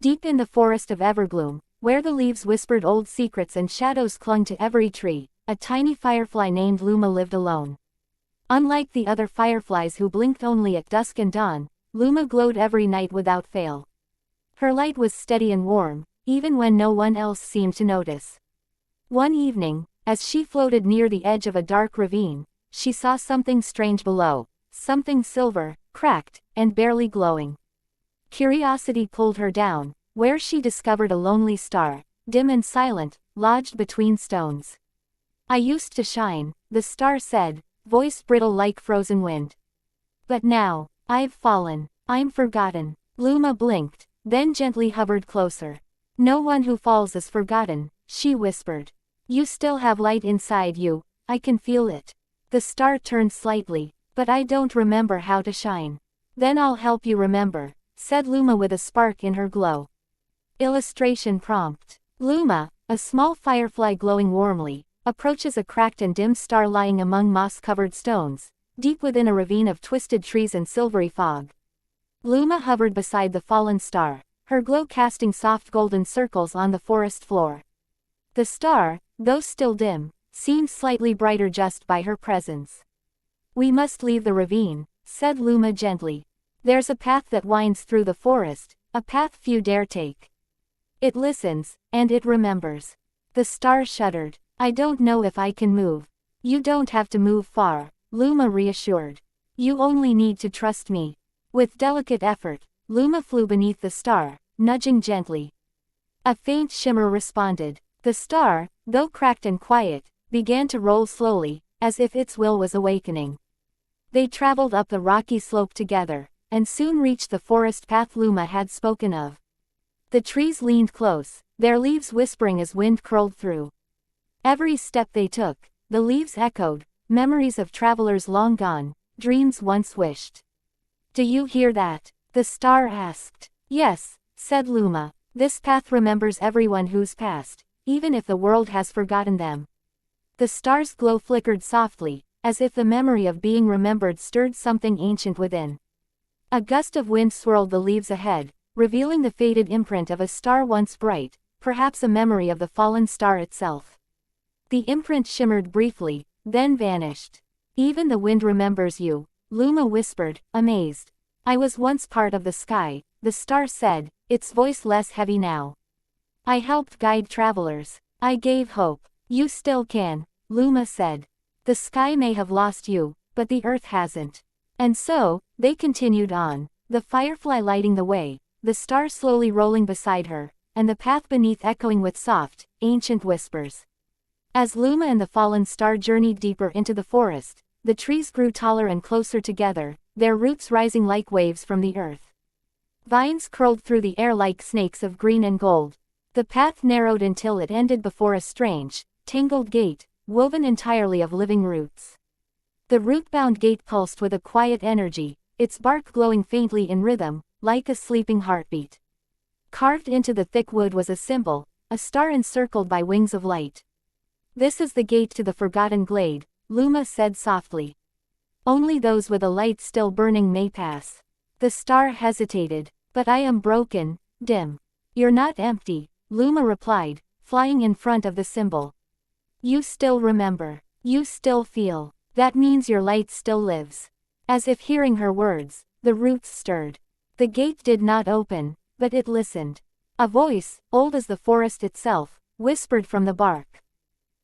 Deep in the forest of Evergloom, where the leaves whispered old secrets and shadows clung to every tree, a tiny firefly named Luma lived alone. Unlike the other fireflies who blinked only at dusk and dawn, Luma glowed every night without fail. Her light was steady and warm, even when no one else seemed to notice. One evening, as she floated near the edge of a dark ravine, she saw something strange below, something silver, cracked, and barely glowing. Curiosity pulled her down, where she discovered a lonely star, dim and silent, lodged between stones. "I used to shine," the star said, voice brittle like frozen wind. "But now, I've fallen, I'm forgotten." Luma blinked, then gently hovered closer. "No one who falls is forgotten," she whispered. "You still have light inside you, I can feel it." The star turned slightly. "But I don't remember how to shine." "Then I'll help you remember," said Luma with a spark in her glow. Illustration prompt. Luma, a small firefly glowing warmly, approaches a cracked and dim star lying among moss-covered stones, deep within a ravine of twisted trees and silvery fog. Luma hovered beside the fallen star, her glow casting soft golden circles on the forest floor. The star, though still dim, seemed slightly brighter just by her presence. "We must leave the ravine," said Luma gently. "There's a path that winds through the forest, a path few dare take. It listens, and it remembers." The star shuddered. "I don't know if I can move." "You don't have to move far," Luma reassured. "You only need to trust me." With delicate effort, Luma flew beneath the star, nudging gently. A faint shimmer responded. The star, though cracked and quiet, began to roll slowly, as if its will was awakening. They traveled up the rocky slope together, and soon reached the forest path Luma had spoken of. The trees leaned close, their leaves whispering as wind curled through. Every step they took, the leaves echoed, memories of travelers long gone, dreams once wished. "Do you hear that?" the star asked. "Yes," said Luma. "This path remembers everyone who's passed, even if the world has forgotten them." The star's glow flickered softly, as if the memory of being remembered stirred something ancient within. A gust of wind swirled the leaves ahead, revealing the faded imprint of a star once bright, perhaps a memory of the fallen star itself. The imprint shimmered briefly, then vanished. "Even the wind remembers you," Luma whispered, amazed. "I was once part of the sky," the star said, its voice less heavy now. "I helped guide travelers. I gave hope. You still can," Luma said. "The sky may have lost you, but the earth hasn't." And so, they continued on, the firefly lighting the way, the star slowly rolling beside her, and the path beneath echoing with soft, ancient whispers. As Luma and the fallen star journeyed deeper into the forest, the trees grew taller and closer together, their roots rising like waves from the earth. Vines curled through the air like snakes of green and gold. The path narrowed until it ended before a strange, tangled gate, woven entirely of living roots. The root-bound gate pulsed with a quiet energy, its bark glowing faintly in rhythm, like a sleeping heartbeat. Carved into the thick wood was a symbol, a star encircled by wings of light. "This is the gate to the forgotten glade," Luma said softly. "Only those with a light still burning may pass." The star hesitated. "But I am broken, dim." "You're not empty," Luma replied, flying in front of the symbol. "You still remember. You still feel. That means your light still lives." As if hearing her words, the roots stirred. The gate did not open, but it listened. A voice, old as the forest itself, whispered from the bark.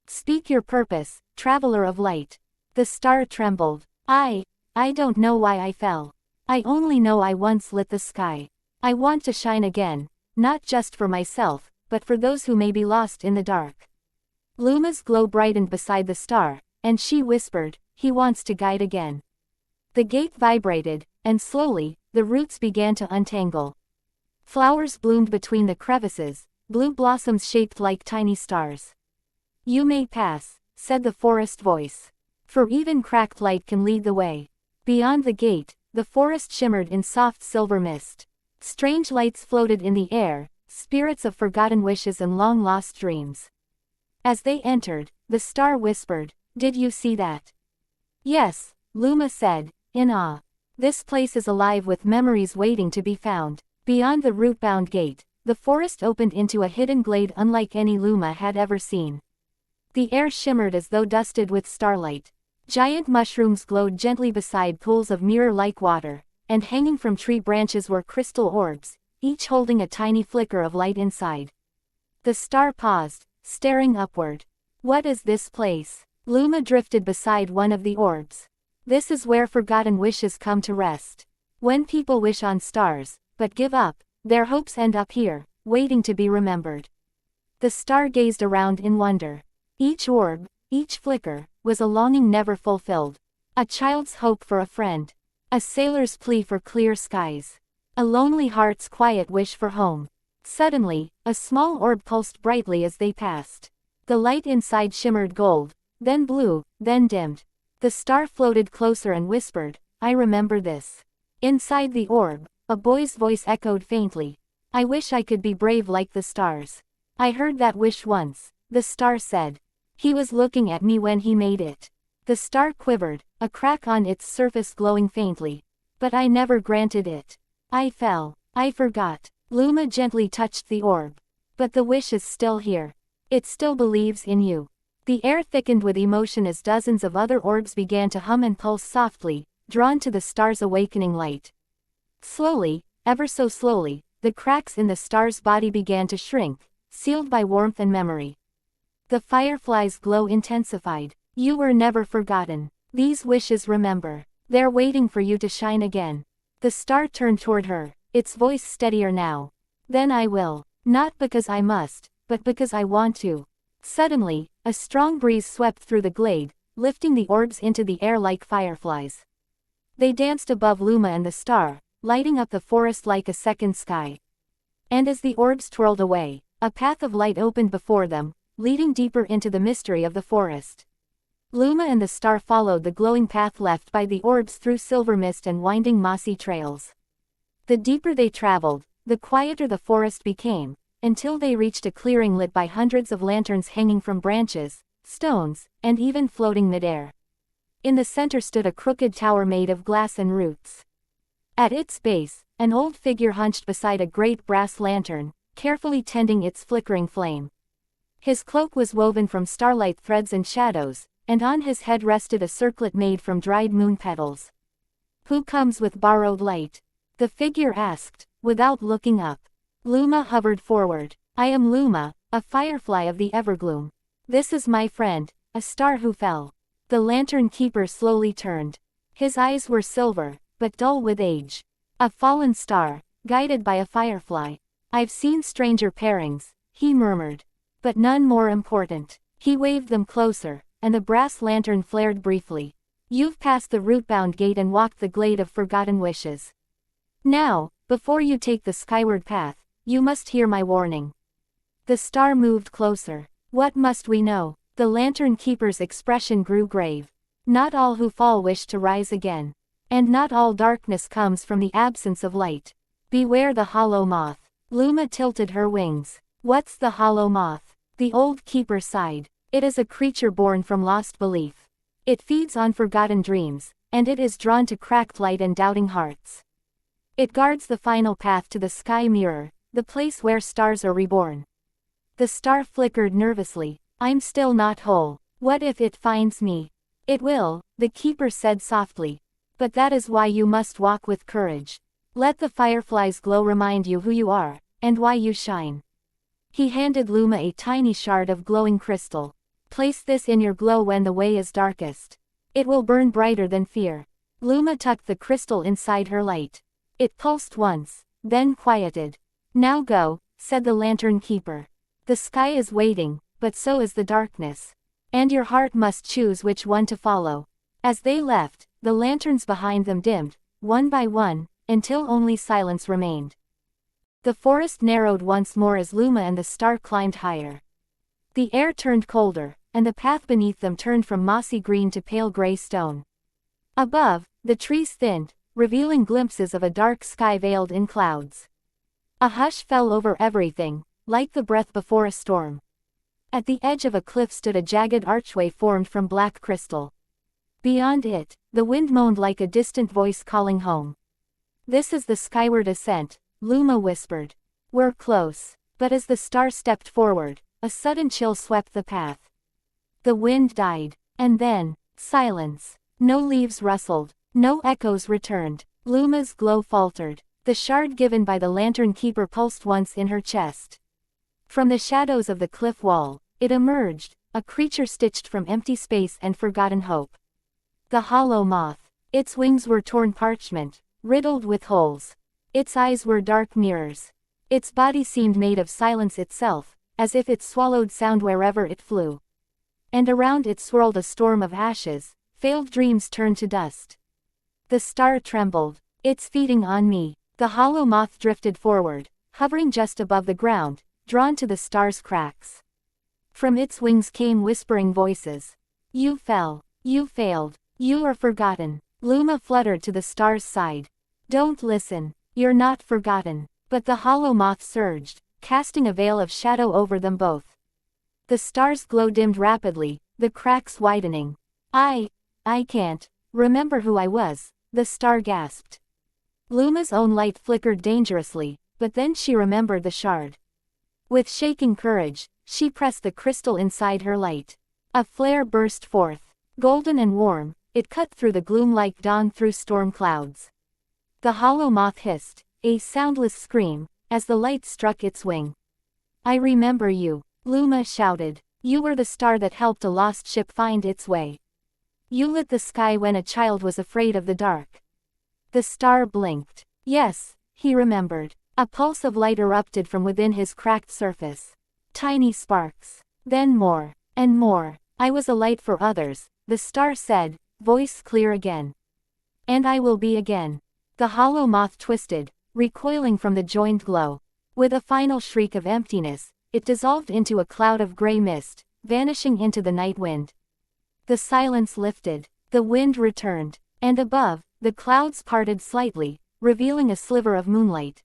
"Speak your purpose, traveler of light." The star trembled. I don't know why I fell. I only know I once lit the sky. I want to shine again, not just for myself, but for those who may be lost in the dark." Luma's glow brightened beside the star, and she whispered, "He wants to guide again." The gate vibrated, and slowly, the roots began to untangle. Flowers bloomed between the crevices, blue blossoms shaped like tiny stars. "You may pass," said the forest voice. "For even cracked light can lead the way." Beyond the gate, the forest shimmered in soft silver mist. Strange lights floated in the air, spirits of forgotten wishes and long-lost dreams. As they entered, the star whispered, "Did you see that?" "Yes," Luma said, in awe. "This place is alive with memories waiting to be found." Beyond the root-bound gate, the forest opened into a hidden glade unlike any Luma had ever seen. The air shimmered as though dusted with starlight. Giant mushrooms glowed gently beside pools of mirror-like water, and hanging from tree branches were crystal orbs, each holding a tiny flicker of light inside. The star paused, staring upward. What is this place? Luma drifted beside one of the orbs. This is where forgotten wishes come to rest. When people wish on stars, but give up, their hopes end up here, waiting to be remembered. The star gazed around in wonder. Each orb, each flicker, was a longing never fulfilled. A child's hope for a friend. A sailor's plea for clear skies. A lonely heart's quiet wish for home. Suddenly, a small orb pulsed brightly as they passed. The light inside shimmered gold, then blue, then dimmed. The star floated closer and whispered, "I remember this." Inside the orb, a boy's voice echoed faintly. "I wish I could be brave like the stars. I heard that wish once," the star said. "He was looking at me when he made it." The star quivered, a crack on its surface glowing faintly. "But I never granted it. I fell. I forgot." Luma gently touched the orb. "But the wish is still here. It still believes in you." The air thickened with emotion as dozens of other orbs began to hum and pulse softly, drawn to the star's awakening light. Slowly, ever so slowly, the cracks in the star's body began to shrink, sealed by warmth and memory. The firefly's glow intensified. "You were never forgotten. These wishes remember. They're waiting for you to shine again." The star turned toward her, its voice steadier now. "Then I will. Not because I must, but because I want to." Suddenly, a strong breeze swept through the glade, lifting the orbs into the air like fireflies. They danced above Luma and the star, lighting up the forest like a second sky. And as the orbs twirled away, a path of light opened before them, leading deeper into the mystery of the forest. Luma and the star followed the glowing path left by the orbs through silver mist and winding mossy trails. The deeper they traveled, the quieter the forest became, until they reached a clearing lit by hundreds of lanterns hanging from branches, stones, and even floating midair. In the center stood a crooked tower made of glass and roots. At its base, an old figure hunched beside a great brass lantern, carefully tending its flickering flame. His cloak was woven from starlight threads and shadows, and on his head rested a circlet made from dried moon petals. "Who comes with borrowed light?" the figure asked, without looking up. Luma hovered forward. "I am Luma, a firefly of the Evergloom. This is my friend, a star who fell." The lantern keeper slowly turned. His eyes were silver, but dull with age. "A fallen star, guided by a firefly. I've seen stranger pairings," he murmured. "But none more important." He waved them closer, and the brass lantern flared briefly. "You've passed the root-bound gate and walked the glade of forgotten wishes. Now, before you take the skyward path, you must hear my warning." The star moved closer. "What must we know?" The lantern keeper's expression grew grave. "Not all who fall wish to rise again. And not all darkness comes from the absence of light. Beware the hollow moth." Luma tilted her wings. "What's the hollow moth?" The old keeper sighed. "It is a creature born from lost belief. It feeds on forgotten dreams, and it is drawn to cracked light and doubting hearts. It guards the final path to the sky mirror, the place where stars are reborn." The star flickered nervously. "I'm still not whole. What if it finds me?" "It will," the keeper said softly. "But that is why you must walk with courage. Let the firefly's glow remind you who you are, and why you shine." He handed Luma a tiny shard of glowing crystal. "Place this in your glow when the way is darkest. It will burn brighter than fear." Luma tucked the crystal inside her light. It pulsed once, then quieted. "Now go," said the lantern keeper. "The sky is waiting, but so is the darkness. And your heart must choose which one to follow." As they left, the lanterns behind them dimmed, one by one, until only silence remained. The forest narrowed once more as Luma and the star climbed higher. The air turned colder, and the path beneath them turned from mossy green to pale gray stone. Above, the trees thinned, revealing glimpses of a dark sky veiled in clouds. A hush fell over everything, like the breath before a storm. At the edge of a cliff stood a jagged archway formed from black crystal. Beyond it, the wind moaned like a distant voice calling home. "This is the skyward ascent," Luma whispered. We're close. But as the star stepped forward, a sudden chill swept the path. The wind died. And then, silence. No leaves rustled. No echoes returned. Luma's glow faltered. The shard given by the lantern keeper pulsed once in her chest. From the shadows of the cliff wall, it emerged, a creature stitched from empty space and forgotten hope. The hollow moth. Its wings were torn parchment, riddled with holes. Its eyes were dark mirrors. Its body seemed made of silence itself, as if it swallowed sound wherever it flew. And around it swirled a storm of ashes, failed dreams turned to dust. The star trembled. It's feeding on me. The hollow moth drifted forward, hovering just above the ground, drawn to the star's cracks. From its wings came whispering voices. You fell. You failed. You are forgotten. Luma fluttered to the star's side. Don't listen. You're not forgotten. But the hollow moth surged, casting a veil of shadow over them both. The star's glow dimmed rapidly, the cracks widening. I can't remember who I was, the star gasped. Luma's own light flickered dangerously, but then she remembered the shard. With shaking courage, she pressed the crystal inside her light. A flare burst forth. Golden and warm, it cut through the gloom like dawn through storm clouds. The hollow moth hissed, a soundless scream, as the light struck its wing. I remember you, Luma shouted. You were the star that helped a lost ship find its way. You lit the sky when a child was afraid of the dark. The star blinked. Yes, he remembered. A pulse of light erupted from within his cracked surface. Tiny sparks. Then more. And more. I was a light for others, the star said, voice clear again. And I will be again. The hollow moth twisted, recoiling from the joined glow. With a final shriek of emptiness, it dissolved into a cloud of gray mist, vanishing into the night wind. The silence lifted. The wind returned. And above, the clouds parted slightly, revealing a sliver of moonlight.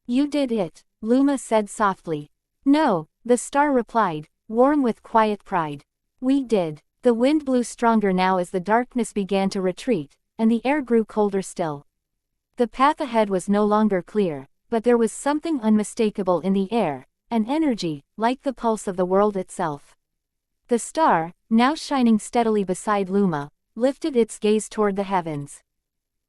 You did it, Luma said softly. No, the star replied, warm with quiet pride. We did. The wind blew stronger now as the darkness began to retreat, and the air grew colder still. The path ahead was no longer clear, but there was something unmistakable in the air, an energy, like the pulse of the world itself. The star, now shining steadily beside Luma, lifted its gaze toward the heavens.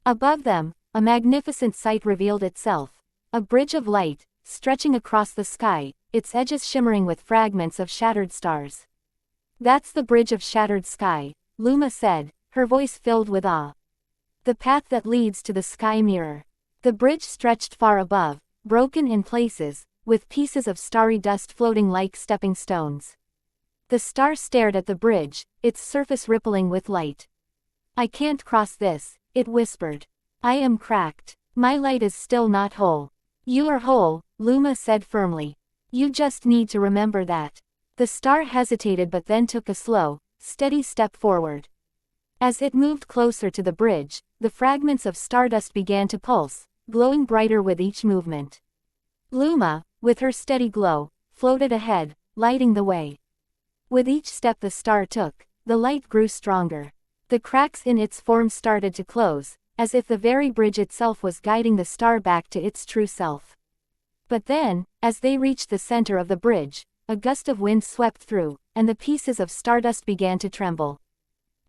Above them, a magnificent sight revealed itself, a bridge of light, stretching across the sky, its edges shimmering with fragments of shattered stars. That's the bridge of shattered sky, Luma said, her voice filled with awe. The path that leads to the sky mirror. The bridge stretched far above, broken in places, with pieces of starry dust floating like stepping stones. The star stared at the bridge, its surface rippling with light. I can't cross this, it whispered. I am cracked. My light is still not whole. You are whole, Luma said firmly. You just need to remember that. The star hesitated but then took a slow, steady step forward. As it moved closer to the bridge, the fragments of stardust began to pulse, glowing brighter with each movement. Luma, with her steady glow, floated ahead, lighting the way. With each step the star took, the light grew stronger. The cracks in its form started to close, as if the very bridge itself was guiding the star back to its true self. But then, as they reached the center of the bridge, a gust of wind swept through, and the pieces of stardust began to tremble.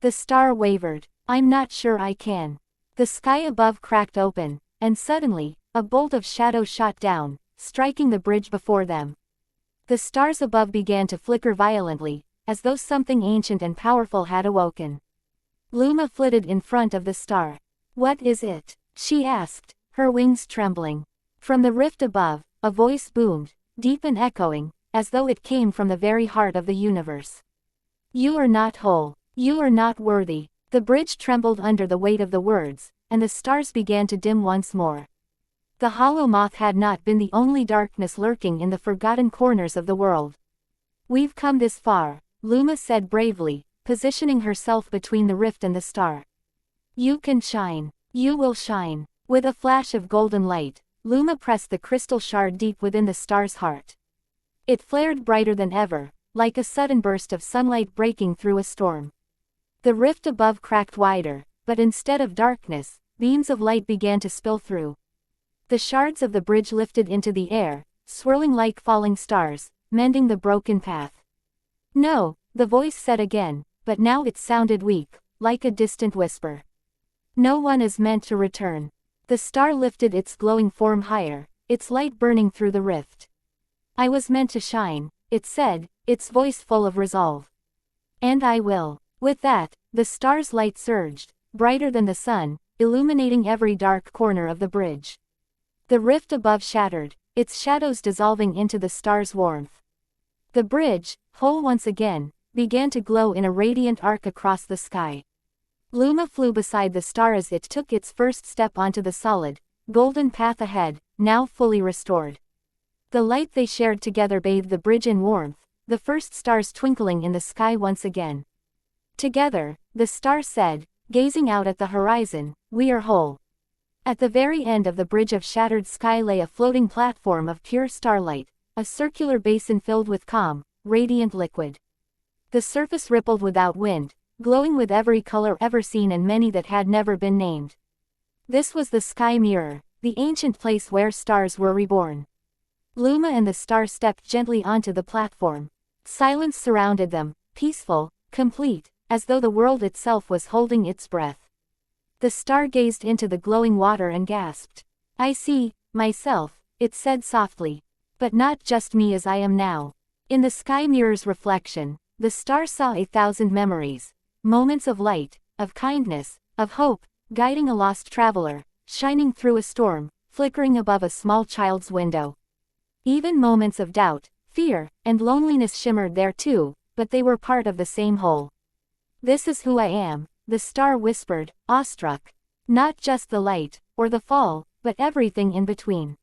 The star wavered. I'm not sure I can. The sky above cracked open, and suddenly, a bolt of shadow shot down, striking the bridge before them. The stars above began to flicker violently, as though something ancient and powerful had awoken. Luma flitted in front of the star. What is it? She asked, her wings trembling. From the rift above, a voice boomed, deep and echoing, as though it came from the very heart of the universe. You are not whole. You are not worthy. The bridge trembled under the weight of the words, and the stars began to dim once more. The hollow moth had not been the only darkness lurking in the forgotten corners of the world. We've come this far, Luma said bravely, positioning herself between the rift and the star. You can shine. You will shine. With a flash of golden light, Luma pressed the crystal shard deep within the star's heart. It flared brighter than ever, like a sudden burst of sunlight breaking through a storm. The rift above cracked wider, but instead of darkness, beams of light began to spill through. The shards of the bridge lifted into the air, swirling like falling stars, mending the broken path. No, the voice said again, but now it sounded weak, like a distant whisper. No one is meant to return. The star lifted its glowing form higher, its light burning through the rift. I was meant to shine, it said, its voice full of resolve. And I will. With that, the star's light surged, brighter than the sun, illuminating every dark corner of the bridge. The rift above shattered, its shadows dissolving into the star's warmth. The bridge, whole once again, began to glow in a radiant arc across the sky. Luma flew beside the star as it took its first step onto the solid, golden path ahead, now fully restored. The light they shared together bathed the bridge in warmth, the first stars twinkling in the sky once again. Together, the star said, gazing out at the horizon, we are whole. At the very end of the bridge of shattered sky lay a floating platform of pure starlight, a circular basin filled with calm, radiant liquid. The surface rippled without wind, glowing with every color ever seen and many that had never been named. This was the sky mirror, the ancient place where stars were reborn. Luma and the star stepped gently onto the platform. Silence surrounded them, peaceful, complete, as though the world itself was holding its breath. The star gazed into the glowing water and gasped. I see, myself, it said softly. But not just me as I am now. In the sky mirror's reflection, the star saw 1,000 memories. Moments of light, of kindness, of hope, guiding a lost traveler, shining through a storm, flickering above a small child's window. Even moments of doubt, fear, and loneliness shimmered there too, but they were part of the same whole. This is who I am, the star whispered, awestruck. Not just the light, or the fall, but everything in between.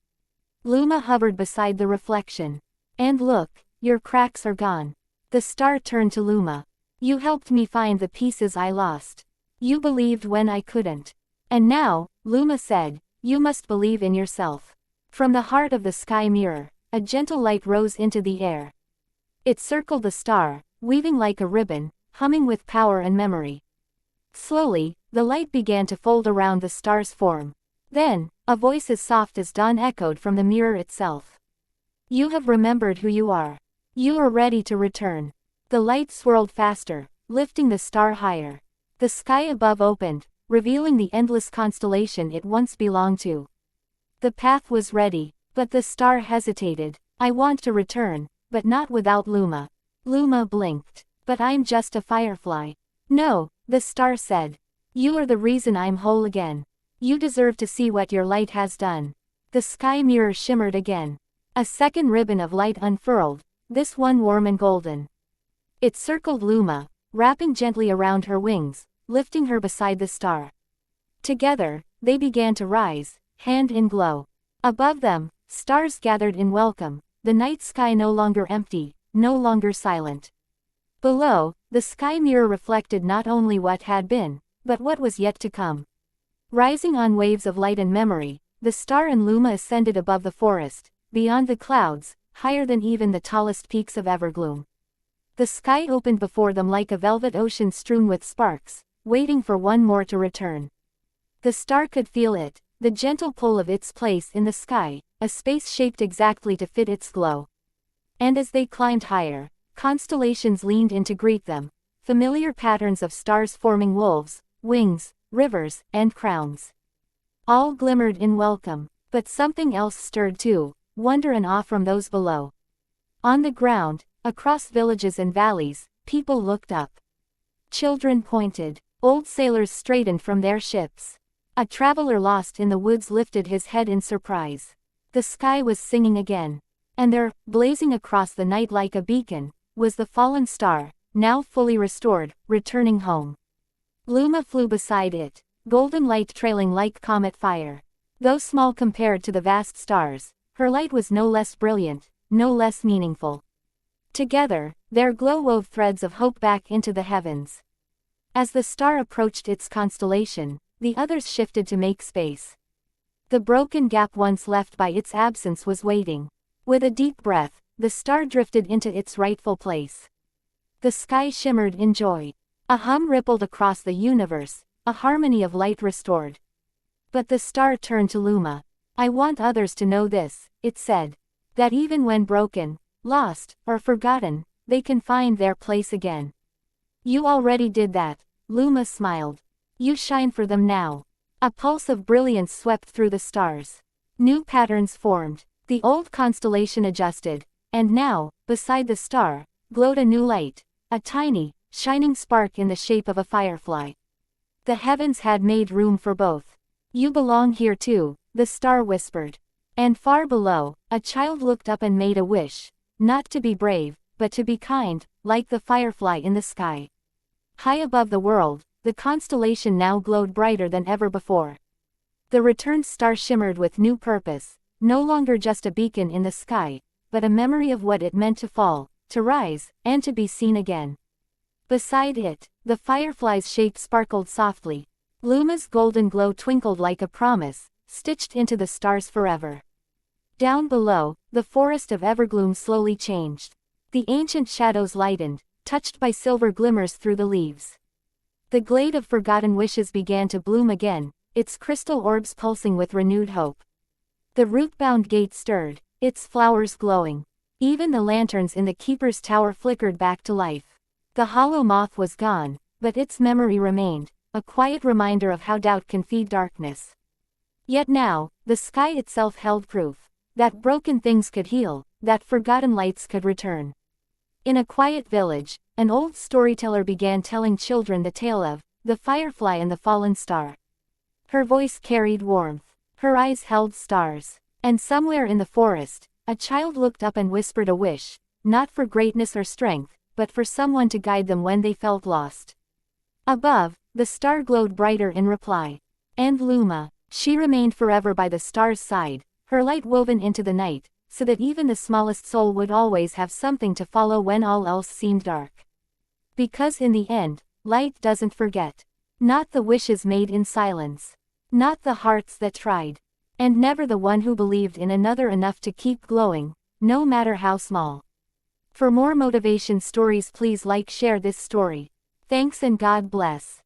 Luma hovered beside the reflection. And look, your cracks are gone. The star turned to Luma. You helped me find the pieces I lost. You believed when I couldn't. And now, Luma said, you must believe in yourself. From the heart of the sky mirror, a gentle light rose into the air. It circled the star, weaving like a ribbon, humming with power and memory. Slowly, the light began to fold around the star's form. Then, a voice as soft as dawn echoed from the mirror itself. You have remembered who you are. You are ready to return. The light swirled faster, lifting the star higher. The sky above opened, revealing the endless constellation it once belonged to. The path was ready, but the star hesitated. I want to return, but not without Luma. Luma blinked. But I'm just a firefly. No, the star said. You are the reason I'm whole again. You deserve to see what your light has done. The sky mirror shimmered again. A second ribbon of light unfurled, this one warm and golden. It circled Luma, wrapping gently around her wings, lifting her beside the star. Together, they began to rise, hand in glow. Above them, stars gathered in welcome, the night sky no longer empty, no longer silent. Below, the sky mirror reflected not only what had been, but what was yet to come. Rising on waves of light and memory, the star and Luma ascended above the forest, beyond the clouds, higher than even the tallest peaks of Evergloom. The sky opened before them like a velvet ocean strewn with sparks, waiting for one more to return. The star could feel it, the gentle pull of its place in the sky, a space shaped exactly to fit its glow. And as they climbed higher, constellations leaned in to greet them, familiar patterns of stars forming wolves, wings, rivers, and crowns. All glimmered in welcome, but something else stirred too, wonder and awe from those below. On the ground, across villages and valleys, people looked up. Children pointed, old sailors straightened from their ships. A traveler lost in the woods lifted his head in surprise. The sky was singing again. And there, blazing across the night like a beacon, was the fallen star, now fully restored, returning home. Luma flew beside it, golden light trailing like comet fire. Though small compared to the vast stars, her light was no less brilliant, no less meaningful. Together, their glow wove threads of hope back into the heavens. As the star approached its constellation, the others shifted to make space. The broken gap once left by its absence was waiting. With a deep breath, the star drifted into its rightful place. The sky shimmered in joy. A hum rippled across the universe, a harmony of light restored. But the star turned to Luma. I want others to know this, it said. That even when broken, lost, or forgotten, they can find their place again. You already did that, Luma smiled. You shine for them now. A pulse of brilliance swept through the stars. New patterns formed. The old constellation adjusted, and now, beside the star, glowed a new light, a tiny, shining spark in the shape of a firefly. The heavens had made room for both. You belong here too, the star whispered. And far below, a child looked up and made a wish, not to be brave, but to be kind, like the firefly in the sky. High above the world, the constellation now glowed brighter than ever before. The returned star shimmered with new purpose, no longer just a beacon in the sky, but a memory of what it meant to fall, to rise, and to be seen again. Beside it, the firefly's shape sparkled softly. Luma's golden glow twinkled like a promise, stitched into the stars forever. Down below, the forest of Evergloom slowly changed. The ancient shadows lightened, touched by silver glimmers through the leaves. The glade of forgotten wishes began to bloom again, its crystal orbs pulsing with renewed hope. The root-bound gate stirred, its flowers glowing. Even the lanterns in the keeper's tower flickered back to life. The hollow moth was gone, but its memory remained, a quiet reminder of how doubt can feed darkness. Yet now, the sky itself held proof that broken things could heal, that forgotten lights could return. In a quiet village, an old storyteller began telling children the tale of the firefly and the fallen star. Her voice carried warmth. Her eyes held stars. And somewhere in the forest, a child looked up and whispered a wish, not for greatness or strength, but for someone to guide them when they felt lost. Above, the star glowed brighter in reply. And Luma, she remained forever by the star's side, her light woven into the night, so that even the smallest soul would always have something to follow when all else seemed dark. Because in the end, light doesn't forget. Not the wishes made in silence. Not the hearts that tried. And never the one who believed in another enough to keep glowing, no matter how small. For more motivation stories, please like share this story. Thanks and God bless.